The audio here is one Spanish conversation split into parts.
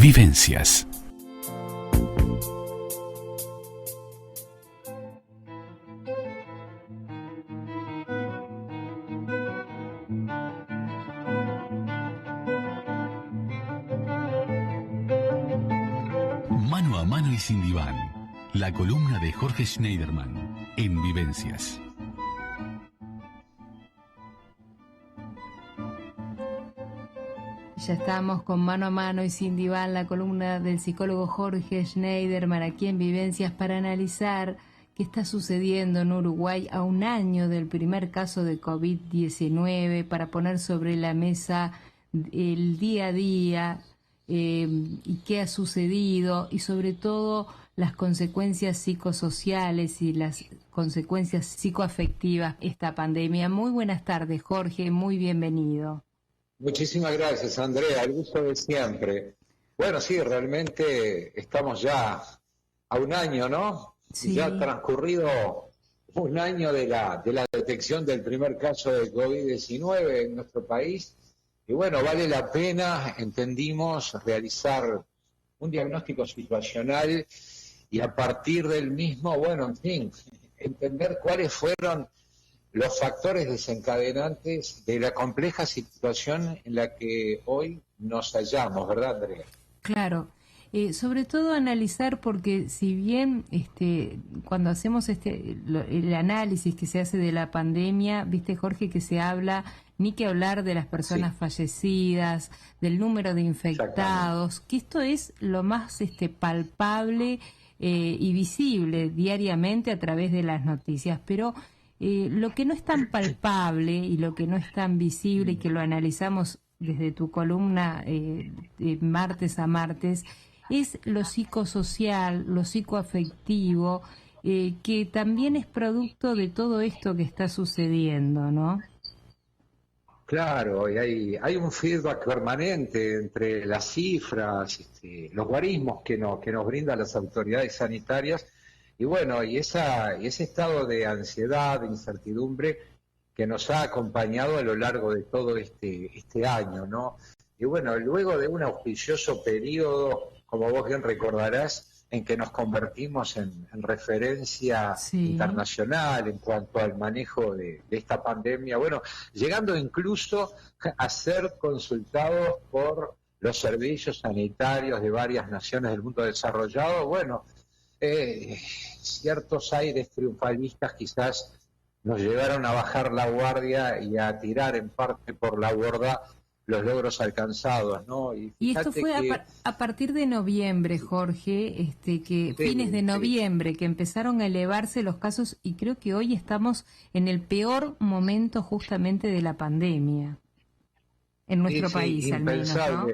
Vivencias. Mano a mano y sin diván. La columna de Jorge Schneiderman en Vivencias. Ya estamos con Mano a Mano y Sin Diván, la columna del psicólogo Jorge Schneiderman aquí en Vivencias para analizar qué está sucediendo en Uruguay a un año del primer caso de COVID-19, para poner sobre la mesa el día a día y qué ha sucedido y sobre todo las consecuencias psicosociales y las consecuencias psicoafectivas de esta pandemia. Muy buenas tardes, Jorge, muy bienvenido. Muchísimas gracias, Andrea, el gusto de siempre. Bueno, sí, realmente estamos ya a un año, ¿no? Sí. Ya ha transcurrido un año de la detección del primer caso de COVID-19 en nuestro país. Y bueno, vale la pena, entendimos, realizar un diagnóstico situacional y a partir del mismo, bueno, en fin, entender cuáles fueron los factores desencadenantes de la compleja situación en la que hoy nos hallamos, ¿verdad, Andrea? Claro, sobre todo analizar, porque si bien cuando hacemos el análisis que se hace de la pandemia, viste, Jorge, que se habla, ni que hablar de las personas fallecidas, del número de infectados, que esto es lo más palpable y visible diariamente a través de las noticias, pero lo que no es tan palpable y lo que no es tan visible y que lo analizamos desde tu columna de martes a martes es lo psicosocial, lo psicoafectivo, que también es producto de todo esto que está sucediendo, ¿no? Claro, y hay un feedback permanente entre las cifras, los guarismos que nos brindan las autoridades sanitarias. Y bueno, y ese estado de ansiedad, de incertidumbre que nos ha acompañado a lo largo de todo este año, ¿no? Y bueno, luego de un auspicioso periodo, como vos bien recordarás, en que nos convertimos en referencia internacional en cuanto al manejo de esta pandemia, bueno, llegando incluso a ser consultados por los servicios sanitarios de varias naciones del mundo desarrollado, bueno, ciertos aires triunfalistas quizás nos llevaron a bajar la guardia y a tirar en parte por la borda los logros alcanzados, ¿no? Y esto fue a partir de noviembre, Jorge, fines de noviembre, que empezaron a elevarse los casos, y creo que hoy estamos en el peor momento justamente de la pandemia, en nuestro país al menos, ¿no?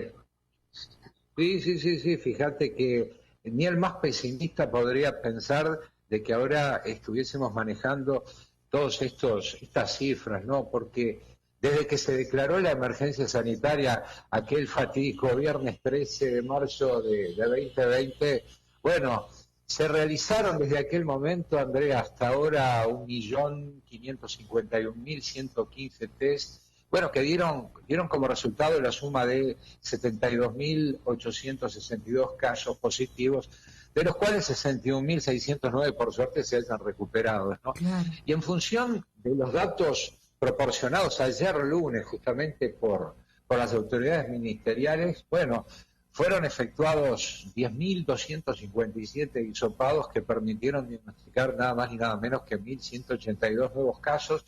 Sí, fíjate que ni el más pesimista podría pensar de que ahora estuviésemos manejando todas estas cifras, ¿no? Porque desde que se declaró la emergencia sanitaria aquel fatídico viernes 13 de marzo de 2020, bueno, se realizaron desde aquel momento, Andrea, hasta ahora 1.551.115 test, bueno, que dieron como resultado la suma de 72.862 casos positivos, de los cuales 61.609 por suerte se hayan recuperado, ¿no? Claro. Y en función de los datos proporcionados ayer lunes justamente por las autoridades ministeriales, bueno, fueron efectuados 10.257 hisopados que permitieron diagnosticar nada más ni nada menos que 1.182 nuevos casos,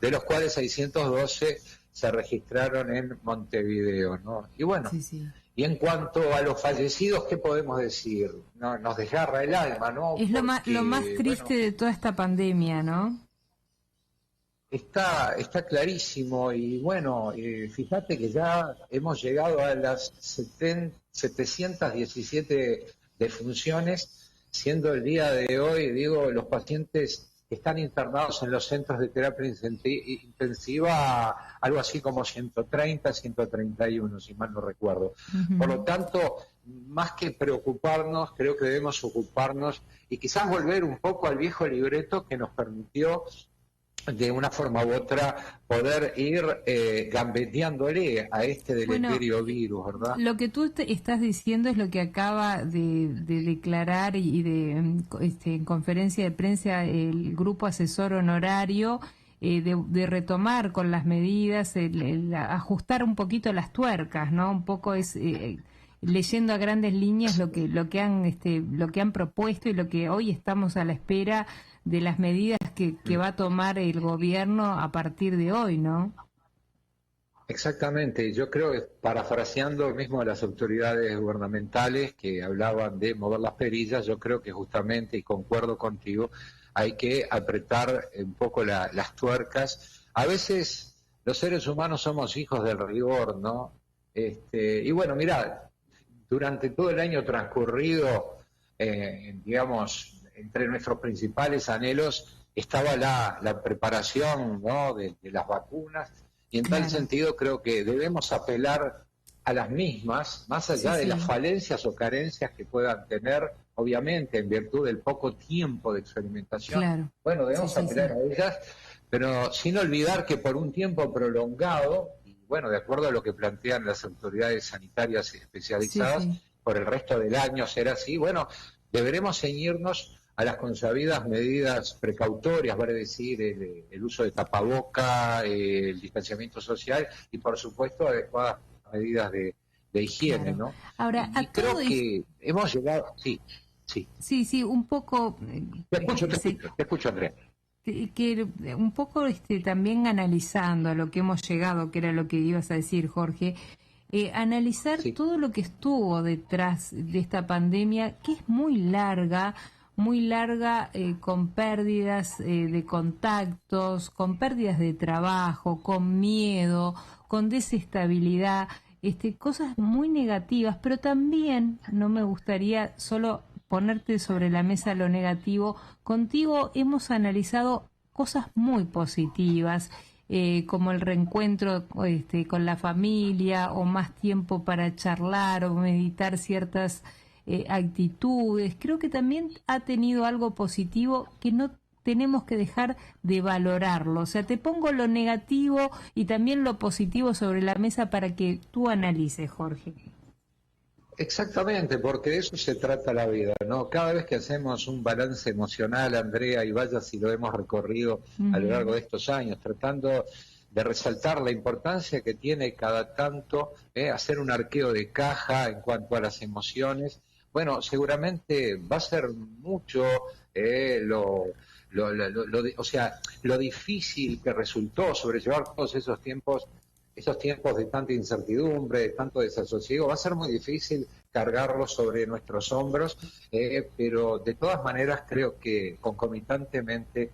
de los cuales 612 se registraron en Montevideo, ¿no? Y bueno, y en cuanto a los fallecidos, ¿qué podemos decir? No, nos desgarra el alma, ¿no? Es lo más triste de toda esta pandemia, ¿no? Está clarísimo y bueno, fíjate que ya hemos llegado a las 717 defunciones, siendo el día de hoy, digo, los pacientes que están internados en los centros de terapia intensiva, algo así como 130, 131, si mal no recuerdo. Uh-huh. Por lo tanto, más que preocuparnos, creo que debemos ocuparnos y quizás volver un poco al viejo libreto que nos permitió de una forma u otra poder ir gambeteándole a este deleterio virus, ¿verdad? Lo que tú estás diciendo es lo que acaba de declarar y en conferencia de prensa el grupo asesor honorario, de retomar con las medidas, el ajustar un poquito las tuercas, ¿no? Un poco es leyendo a grandes líneas lo que han propuesto y lo que hoy estamos a la espera de las medidas que va a tomar el gobierno a partir de hoy, ¿no? Exactamente, yo creo que parafraseando mismo a las autoridades gubernamentales que hablaban de mover las perillas, yo creo que justamente, y concuerdo contigo, hay que apretar un poco las tuercas. A veces los seres humanos somos hijos del rigor, ¿no? Y bueno, mirá, durante todo el año transcurrido, digamos, entre nuestros principales anhelos estaba la preparación, ¿no?, de las vacunas, y en tal sentido creo que debemos apelar a las mismas, más allá de las falencias o carencias que puedan tener, obviamente en virtud del poco tiempo de experimentación. Bueno, debemos apelar a ellas, pero sin olvidar que por un tiempo prolongado, y bueno, de acuerdo a lo que plantean las autoridades sanitarias especializadas, por el resto del año será así, bueno, deberemos ceñirnos a las consabidas medidas precautorias, vale decir, el uso de tapaboca, el distanciamiento social y, por supuesto, adecuadas medidas de higiene, ¿no? Ahora, y creo que hemos llegado... Sí, un poco... Te escucho, Andrea. Que un poco también analizando a lo que hemos llegado, que era lo que ibas a decir, Jorge, analizar todo lo que estuvo detrás de esta pandemia, que es muy larga, con pérdidas de contactos, con pérdidas de trabajo, con miedo, con desestabilidad, cosas muy negativas, pero también no me gustaría solo ponerte sobre la mesa lo negativo. Contigo hemos analizado cosas muy positivas, como el reencuentro con la familia, o más tiempo para charlar o meditar ciertas actitudes. Creo que también ha tenido algo positivo que no tenemos que dejar de valorarlo. O sea, te pongo lo negativo y también lo positivo sobre la mesa para que tú analices, Jorge. Exactamente, porque de eso se trata la vida, ¿no? Cada vez que hacemos un balance emocional, Andrea, y vaya si lo hemos recorrido a lo largo de estos años, tratando de resaltar la importancia que tiene cada tanto hacer un arqueo de caja en cuanto a las emociones. Bueno, seguramente va a ser mucho lo difícil que resultó sobrellevar todos esos tiempos de tanta incertidumbre, de tanto desasosiego. Va a ser muy difícil cargarlo sobre nuestros hombros, pero de todas maneras creo que concomitantemente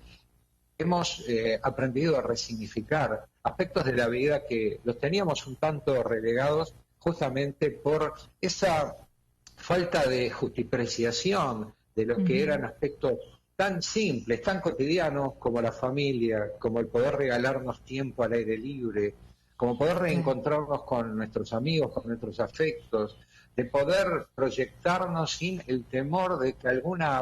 hemos aprendido a resignificar aspectos de la vida que los teníamos un tanto relegados justamente por esa falta de justipreciación de lo que eran aspectos tan simples, tan cotidianos como la familia, como el poder regalarnos tiempo al aire libre, como poder reencontrarnos con nuestros amigos, con nuestros afectos, de poder proyectarnos sin el temor de que alguna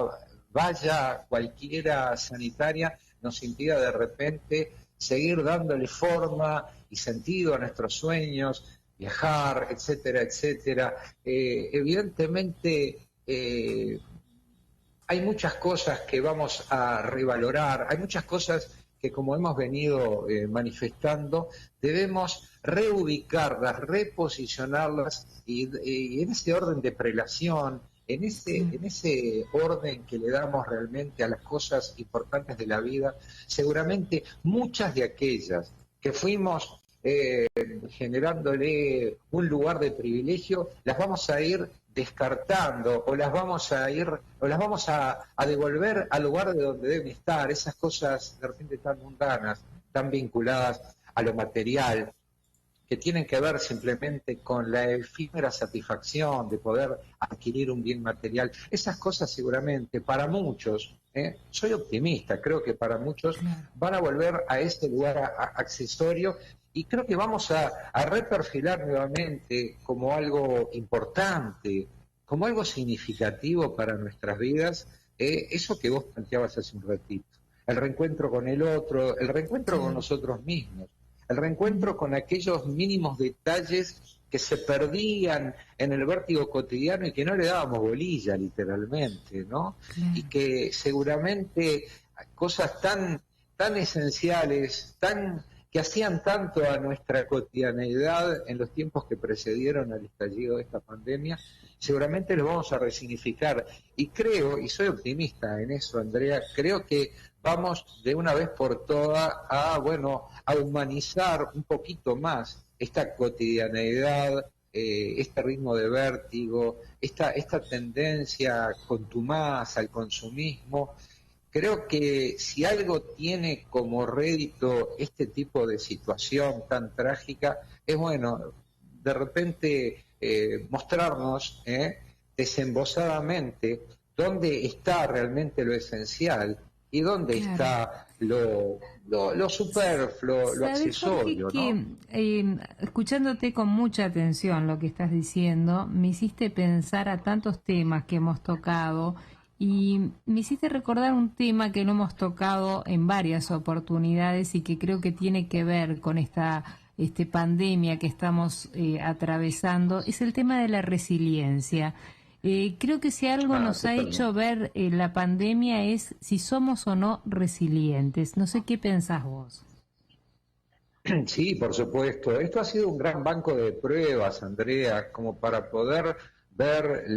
valla cualquiera sanitaria nos impida de repente seguir dándole forma y sentido a nuestros sueños, viajar, etcétera, etcétera. Evidentemente hay muchas cosas que vamos a revalorar, hay muchas cosas que, como hemos venido manifestando, debemos reubicarlas, reposicionarlas y en ese orden de prelación, en ese orden que le damos realmente a las cosas importantes de la vida, seguramente muchas de aquellas que fuimos generándole un lugar de privilegio, las vamos a ir descartando o las vamos a devolver al lugar de donde deben estar, esas cosas de repente tan mundanas, tan vinculadas a lo material, que tienen que ver simplemente con la efímera satisfacción de poder adquirir un bien material. Esas cosas seguramente para muchos, soy optimista, creo que para muchos van a volver a ese lugar accesorio, y creo que vamos a reperfilar nuevamente como algo importante, como algo significativo para nuestras vidas, eso que vos planteabas hace un ratito. el reencuentro con el otro, el reencuentro con nosotros mismos, el reencuentro con aquellos mínimos detalles que se perdían en el vértigo cotidiano y que no le dábamos bolilla, literalmente, ¿no? Claro. Y que seguramente cosas tan esenciales, que hacían tanto a nuestra cotidianeidad en los tiempos que precedieron al estallido de esta pandemia, seguramente lo vamos a resignificar. Y creo, y soy optimista en eso, Andrea, creo que vamos de una vez por todas a humanizar un poquito más esta cotidianeidad, este ritmo de vértigo, esta tendencia contumaz al consumismo. Creo que si algo tiene como rédito este tipo de situación tan trágica, es de repente mostrarnos desembosadamente dónde está realmente lo esencial y dónde está lo superfluo, lo accesorio, Jorge, ¿no? que escuchándote con mucha atención lo que estás diciendo, me hiciste pensar a tantos temas que hemos tocado y me hiciste recordar un tema que lo hemos tocado en varias oportunidades y que creo que tiene que ver con esta pandemia que estamos atravesando, es el tema de la resiliencia. Creo que si algo nos ha hecho ver la pandemia es si somos o no resilientes. No sé qué pensás vos. Sí, por supuesto. Esto ha sido un gran banco de pruebas, Andrea, como para poder ver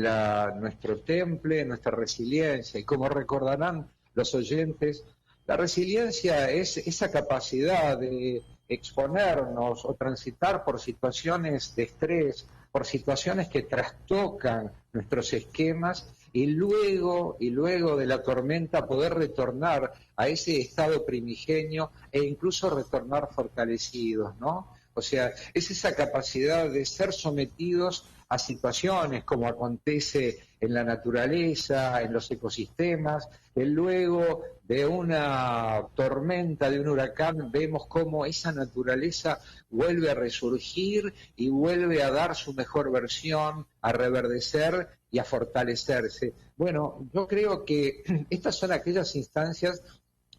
nuestro temple, nuestra resiliencia. Y como recordarán los oyentes, la resiliencia es esa capacidad de exponernos o transitar por situaciones de estrés, por situaciones que trastocan nuestros esquemas y luego de la tormenta poder retornar a ese estado primigenio e incluso retornar fortalecidos, ¿no? O sea, es esa capacidad de ser sometidos a situaciones como acontece en la naturaleza, en los ecosistemas, que luego de una tormenta, de un huracán, vemos cómo esa naturaleza vuelve a resurgir y vuelve a dar su mejor versión, a reverdecer y a fortalecerse. Bueno, yo creo que estas son aquellas instancias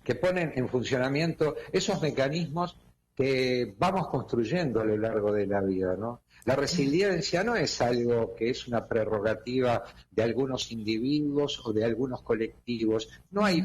que ponen en funcionamiento esos mecanismos que vamos construyendo a lo largo de la vida, ¿no? La resiliencia no es algo que es una prerrogativa de algunos individuos o de algunos colectivos. No hay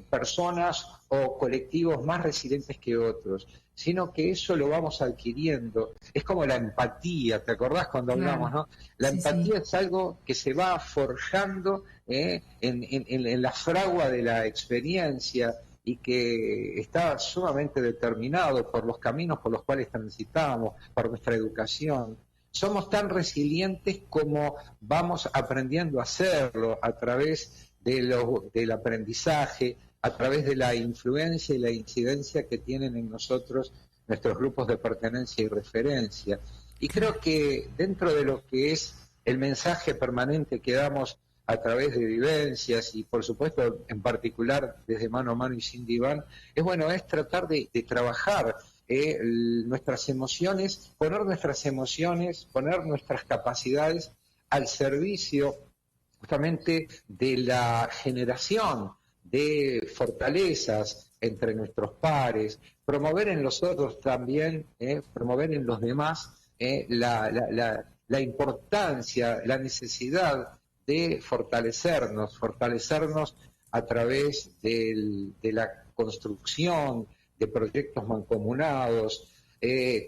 personas o colectivos más resilientes que otros, sino que eso lo vamos adquiriendo. Es como la empatía, ¿te acordás cuando hablamos, no? La empatía es algo que se va forjando en la fragua de la experiencia y que está sumamente determinado por los caminos por los cuales transitamos, por nuestra educación. Somos tan resilientes como vamos aprendiendo a hacerlo a través del aprendizaje, a través de la influencia y la incidencia que tienen en nosotros nuestros grupos de pertenencia y referencia. Y creo que dentro de lo que es el mensaje permanente que damos a través de vivencias y por supuesto en particular desde Mano a Mano y sin diván, es tratar de trabajar nuestras emociones, poner nuestras capacidades al servicio justamente de la generación de fortalezas entre nuestros pares, promover en los otros también, promover en los demás la importancia, la necesidad de fortalecernos a través de la construcción de proyectos mancomunados,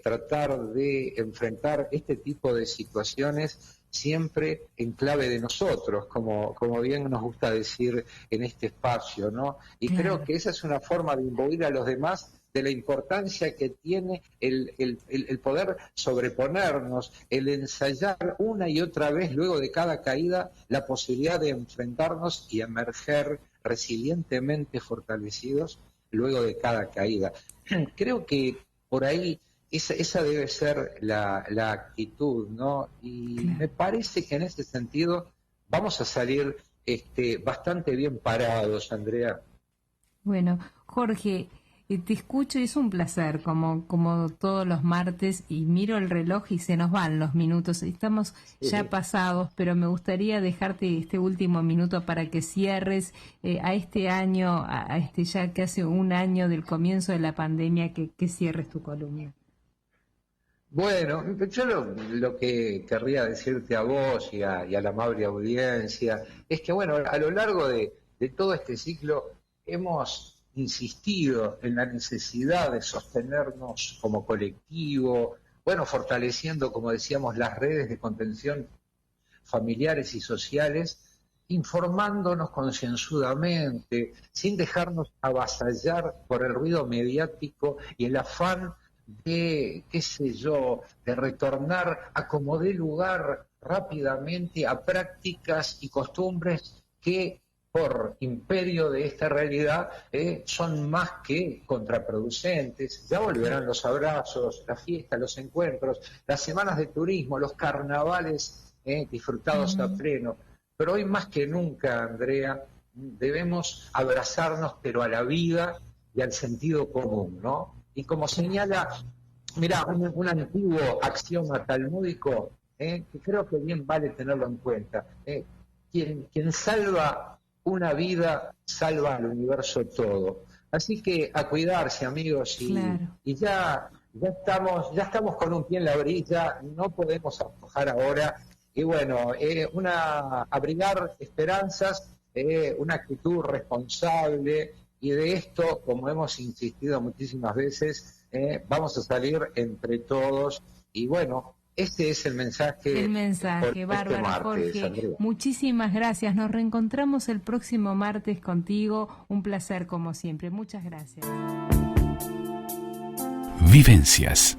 tratar de enfrentar este tipo de situaciones siempre en clave de nosotros, como bien nos gusta decir en este espacio, ¿no? Y creo que esa es una forma de imbuir a los demás de la importancia que tiene el poder sobreponernos, el ensayar una y otra vez, luego de cada caída, la posibilidad de enfrentarnos y emerger resilientemente fortalecidos luego de cada caída. Creo que por ahí esa debe ser la actitud, ¿no? Y me parece que en ese sentido vamos a salir bastante bien parados, Andrea. Bueno, Jorge, te escucho y es un placer, como todos los martes, y miro el reloj y se nos van los minutos. Estamos ya pasados, pero me gustaría dejarte este último minuto para que cierres a este año, a este ya casi un año del comienzo de la pandemia, que cierres tu columna. Bueno, yo lo que querría decirte a vos y a la amable audiencia es que, bueno, a lo largo de todo este ciclo hemos insistido en la necesidad de sostenernos como colectivo, bueno, fortaleciendo, como decíamos, las redes de contención familiares y sociales, informándonos concienzudamente, sin dejarnos avasallar por el ruido mediático y el afán de, qué sé yo, de retornar a como dé lugar rápidamente a prácticas y costumbres que por imperio de esta realidad son más que contraproducentes. Ya volverán los abrazos, las fiestas, los encuentros, las semanas de turismo, los carnavales disfrutados a pleno. Pero hoy más que nunca, Andrea, debemos abrazarnos, pero a la vida y al sentido común, ¿no? Y como señala, mira, un antiguo axioma talmúdico, que creo que bien vale tenerlo en cuenta, quien salva una vida, salva al universo todo. Así que a cuidarse, amigos, y ya estamos con un pie en la orilla, no podemos aflojar ahora. Y bueno, abrigar esperanzas, una actitud responsable, y de esto, como hemos insistido muchísimas veces, vamos a salir entre todos. Y bueno, este es el mensaje. El mensaje, bárbaro, Jorge. Andrea. Muchísimas gracias. Nos reencontramos el próximo martes contigo. Un placer como siempre. Muchas gracias. Vivencias.